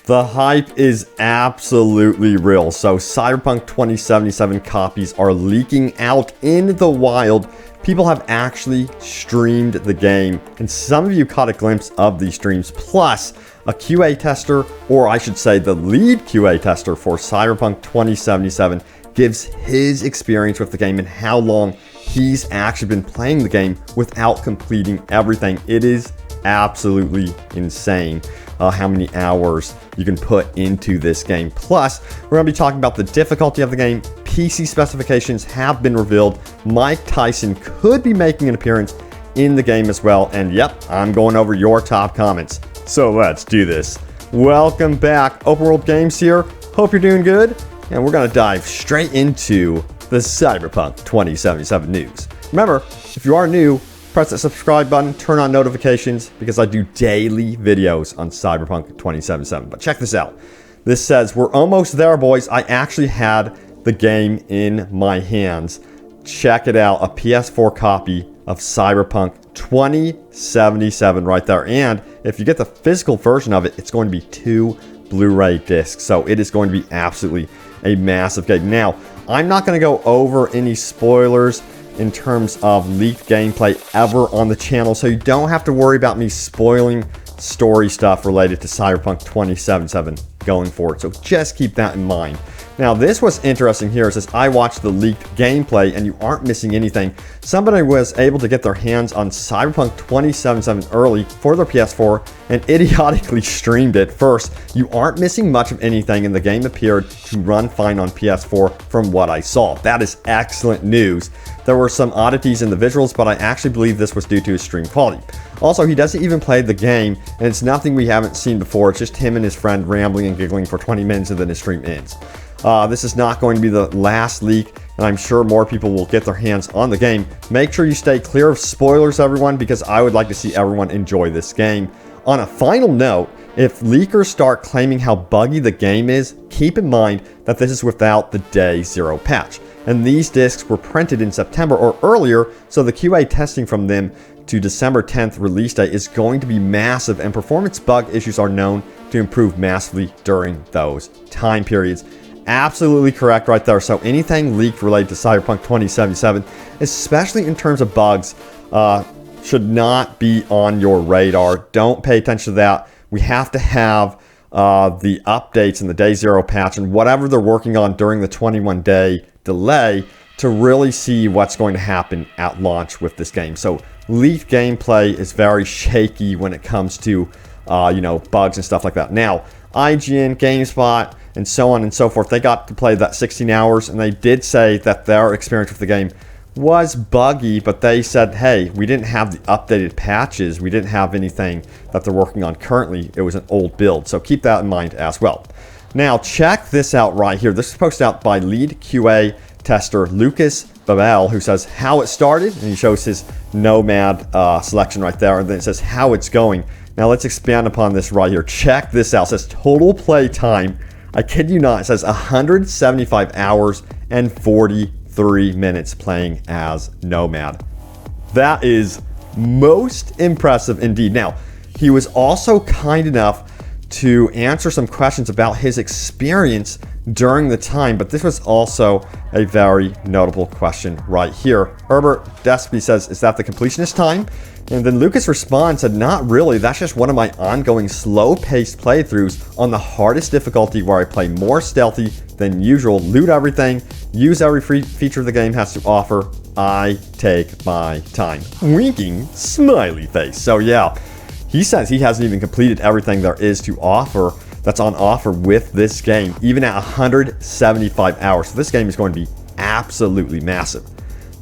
The hype is absolutely real. So Cyberpunk 2077 copies are leaking out in the wild. People have actually streamed the game, and some of you caught a glimpse of these streams. Plus, a QA tester, or I should say the lead QA tester for Cyberpunk 2077, gives his experience with the game and how long he's actually been playing the game without completing everything. It is absolutely insane how many hours you can put into this game. Plus, we're going to be talking about the difficulty of the game. PC specifications have been revealed. Mike Tyson could be making an appearance in the game as well. And yep, I'm going over your top comments. So let's do this. Welcome back. Open World Games here. Hope you're doing good. And we're going to dive straight into the Cyberpunk 2077 news. Remember, if you are new, press that subscribe button, turn on notifications, because I do daily videos on Cyberpunk 2077. But check this out. This says, we're almost there, boys. I actually had the game in my hands. Check it out. A PS4 copy of Cyberpunk 2077 right there. And if you get the physical version of it, it's going to be 2 Blu-ray discs. So it is going to be absolutely a massive game. Now, I'm not going to go over any spoilers in terms of leaked gameplay ever on the channel, so you don't have to worry about me spoiling story stuff related to Cyberpunk 2077 going forward. So just keep that in mind. Now, this was interesting here. It says, I watched the leaked gameplay and you aren't missing anything. Somebody was able to get their hands on Cyberpunk 2077 early for their PS4 and idiotically streamed it. First, you aren't missing much of anything, and the game appeared to run fine on PS4 from what I saw. That is excellent news. There were some oddities in the visuals, but I actually believe this was due to his stream quality. Also, he doesn't even play the game, and it's nothing we haven't seen before. It's just him and his friend rambling and giggling for 20 minutes, and then his stream ends. This is not going to be the last leak, and I'm sure more people will get their hands on the game. Make sure you stay clear of spoilers, everyone, because I would like to see everyone enjoy this game. On a final note, if leakers start claiming how buggy the game is, keep in mind that this is without the Day Zero patch. And these discs were printed in September or earlier, so the QA testing from them to December 10th release date is going to be massive, and performance bug issues are known to improve massively during those time periods. Absolutely correct right there. So anything leaked related to Cyberpunk 2077, especially in terms of bugs, should not be on your radar. Don't pay attention to that. We have to have the updates and the Day Zero patch and whatever they're working on during the 21-day delay to really see what's going to happen at launch with this game. So leaked gameplay is very shaky when it comes to bugs and stuff like that. Now, IGN, GameSpot, and so on and so forth, they got to play that 16 hours, and they did say that their experience with the game was buggy, but they said, hey, we didn't have the updated patches. We didn't have anything that they're working on currently. It was an old build, so keep that in mind as well. Now, check this out right here. This is posted out by lead QA tester Lucas Babel, who says how it started, and he shows his Nomad selection right there, and then it says how it's going. Now, let's expand upon this right here. Check this out. It says total play time, I kid you not, it says 175 hours and 43 minutes playing as Nomad. That is most impressive indeed. Now, he was also kind enough to answer some questions about his experience during the time, but this was also a very notable question right here. Herbert Despy says, is that the completionist time? And then Lucas responds, said, not really, that's just one of my ongoing slow-paced playthroughs on the hardest difficulty where I play more stealthy than usual, loot everything, use every free feature the game has to offer. I take my time. Winking smiley face. So yeah, he says he hasn't even completed everything there is to offer that's on offer with this game, even at 175 hours. So this game is going to be absolutely massive.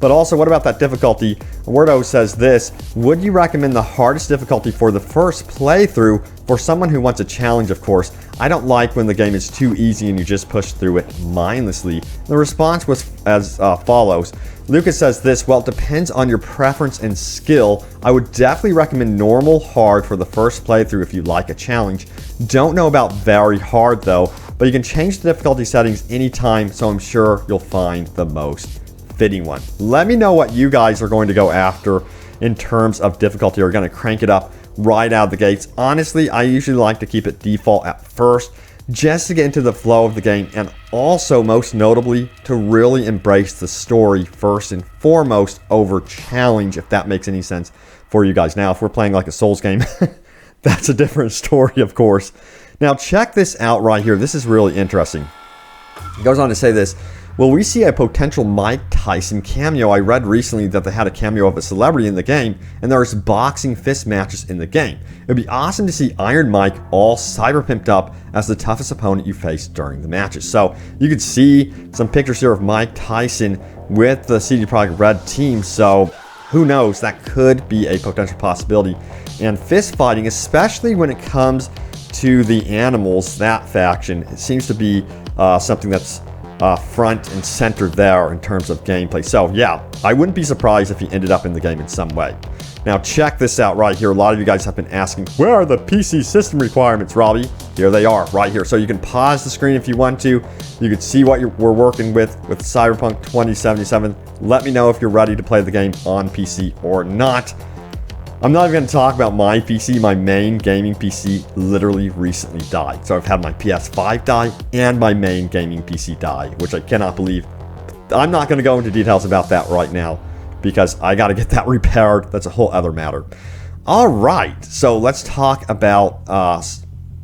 But also, what about that difficulty? Wordo says this, would you recommend the hardest difficulty for the first playthrough for someone who wants a challenge, of course? I don't like when the game is too easy and you just push through it mindlessly. The response was as follows. Lucas says this, well, it depends on your preference and skill. I would definitely recommend normal hard for the first playthrough if you like a challenge. Don't know about very hard though, but you can change the difficulty settings anytime, so I'm sure you'll find the most fitting one. Let me know what you guys are going to go after in terms of difficulty. Are you going to crank it up right out of the gates. Honestly, I usually like to keep it default at first, just to get into the flow of the game, and also, most notably, to really embrace the story first and foremost over challenge, if that makes any sense for you guys. Now, if we're playing like a Souls game, that's a different story, of course. Now, check this out right here. This is really interesting. It goes on to say this. Will we see a potential Mike Tyson cameo? I read recently that they had a cameo of a celebrity in the game, and there's boxing fist matches in the game. It would be awesome to see Iron Mike all cyberpimped up as the toughest opponent you face during the matches. So you could see some pictures here of Mike Tyson with the CD Projekt Red team. So who knows? That could be a potential possibility. And fist fighting, especially when it comes to the animals, that faction, it seems to be something that's front and center there in terms of gameplay. So yeah, I wouldn't be surprised if he ended up in the game in some way. Now check this out right here. A lot of you guys have been asking, where are the PC system requirements, Robbie? Here they are right here. So you can pause the screen if you want to. You can see what we're working with Cyberpunk 2077. Let me know if you're ready to play the game on PC or not. I'm not even going to talk about my PC. My main gaming PC literally recently died. So I've had my PS5 die and my main gaming PC die, which I cannot believe. I'm not going to go into details about that right now because I got to get that repaired. That's a whole other matter. All right, so let's talk about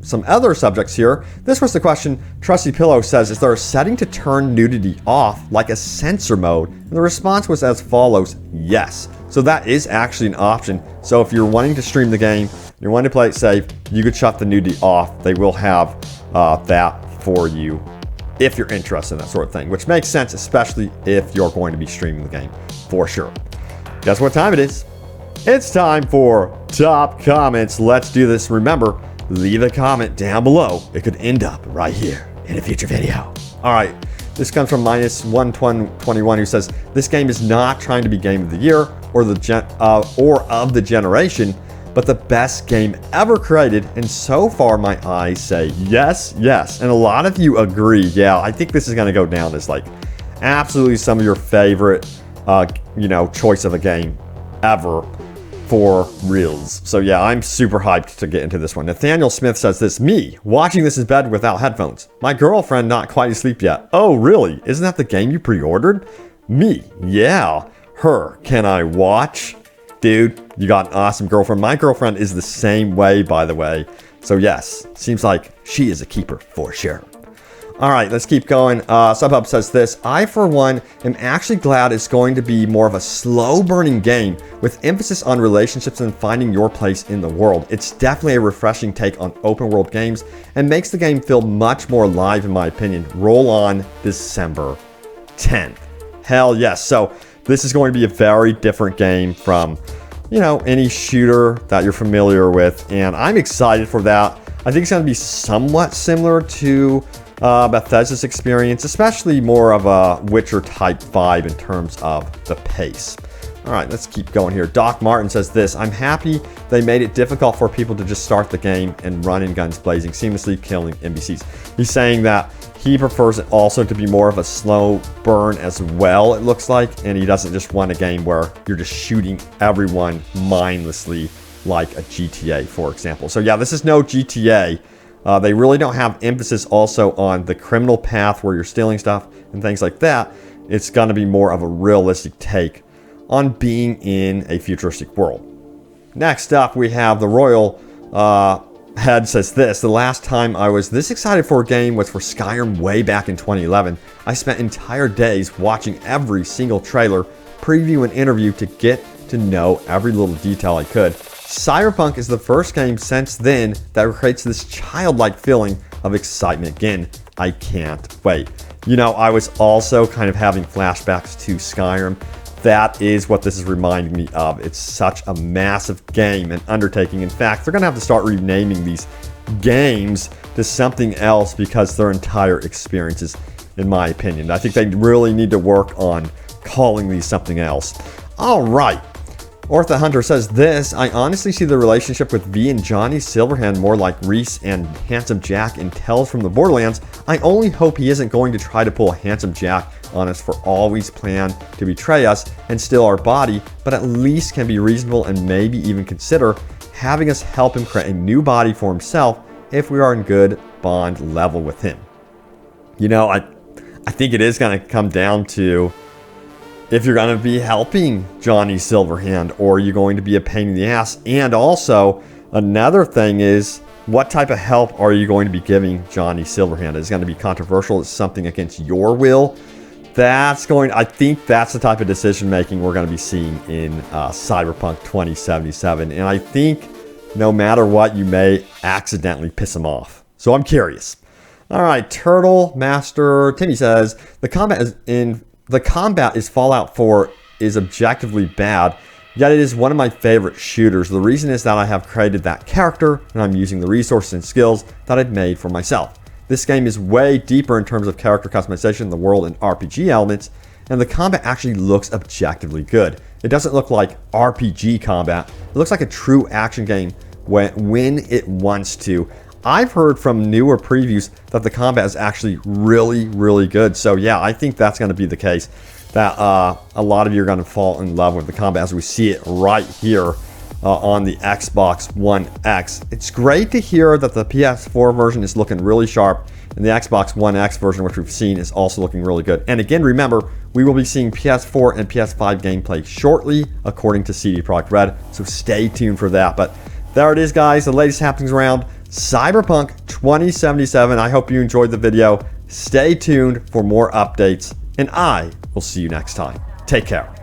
some other subjects here. This was the question. Trusty Pillow says, is there a setting to turn nudity off, like a censor mode? And the response was as follows: yes. So that is actually an option. So if you're wanting to stream the game, you're wanting to play it safe, you could shut the nudity off. They will have that for you if you're interested in that sort of thing, which makes sense, especially if you're going to be streaming the game for sure. Guess what time it is? It's time for top comments. Let's do this. Remember, leave a comment down below. It could end up right here in a future video. All right. This comes from -121 who says, this game is not trying to be game of the year or of the generation, but the best game ever created. And so far, my eyes say yes, yes. And a lot of you agree. Yeah, I think this is going to go down as like absolutely some of your favorite, choice of a game ever for reals. So yeah, I'm super hyped to get into this one. Nathaniel Smith says this: me watching this in bed without headphones. My girlfriend not quite asleep yet. Oh really? Isn't that the game you pre-ordered? Me, yeah. Her, can I watch? Dude, you got an awesome girlfriend. My girlfriend is the same way, by the way. So yes, seems like she is a keeper for sure. All right, let's keep going. Subhub says this: I, for one, am actually glad it's going to be more of a slow-burning game with emphasis on relationships and finding your place in the world. It's definitely a refreshing take on open-world games and makes the game feel much more alive, in my opinion. Roll on December 10th. Hell yes. So this is going to be a very different game from, any shooter that you're familiar with, and I'm excited for that. I think it's going to be somewhat similar to Bethesda's experience, especially more of a Witcher type vibe in terms of the pace. All right, let's keep going here. Doc Martin says this: I'm happy they made it difficult for people to just start the game and run in guns blazing, seamlessly killing NPCs. He's saying that he prefers it also to be more of a slow burn as well, it looks like, and he doesn't just want a game where you're just shooting everyone mindlessly like a GTA, for example. So yeah, this is no GTA. They really don't have emphasis also on the criminal path where you're stealing stuff and things like that. It's going to be more of a realistic take on being in a futuristic world. Next up, we have the Royal Head says this: the last time I was this excited for a game was for Skyrim way back in 2011. I spent entire days watching every single trailer, preview, and interview to get to know every little detail I could. Cyberpunk is the first game since then that creates this childlike feeling of excitement again. I can't wait. I was also kind of having flashbacks to Skyrim. That is what this is reminding me of. It's such a massive game and undertaking. In fact, they're going to have to start renaming these games to something else because their entire experiences, in my opinion. I think they really need to work on calling these something else. All right. Ortha Hunter says this: I honestly see the relationship with V and Johnny Silverhand more like Reese and Handsome Jack in Tales from the Borderlands. I only hope he isn't going to try to pull a Handsome Jack on us for always plan to betray us and steal our body, but at least can be reasonable and maybe even consider having us help him create a new body for himself if we are in good bond level with him. You know, I think it is going to come down to if you're going to be helping Johnny Silverhand or you're going to be a pain in the ass. And also, another thing is, what type of help are you going to be giving Johnny Silverhand? Is it going to be controversial? Is something against your will? I think that's the type of decision making we're going to be seeing in Cyberpunk 2077. And I think no matter what, you may accidentally piss him off. So I'm curious. All right, Turtle Master Timmy says the combat is Fallout 4 is objectively bad, yet it is one of my favorite shooters. The reason is that I have created that character and I'm using the resources and skills that I've made for myself. This game is way deeper in terms of character customization, the world, and RPG elements, and the combat actually looks objectively good. It doesn't look like RPG combat. It looks like a true action game when it wants to. I've heard from newer previews that the combat is actually really, really good. So yeah, I think that's going to be the case, that a lot of you are going to fall in love with the combat as we see it right here on the Xbox One X. It's great to hear that the PS4 version is looking really sharp, and the Xbox One X version, which we've seen, is also looking really good. And again, remember, we will be seeing PS4 and PS5 gameplay shortly, according to CD Projekt Red, so stay tuned for that. But there it is, guys, the latest happenings around Cyberpunk 2077. I hope you enjoyed the video. Stay tuned for more updates, and I will see you next time. Take care.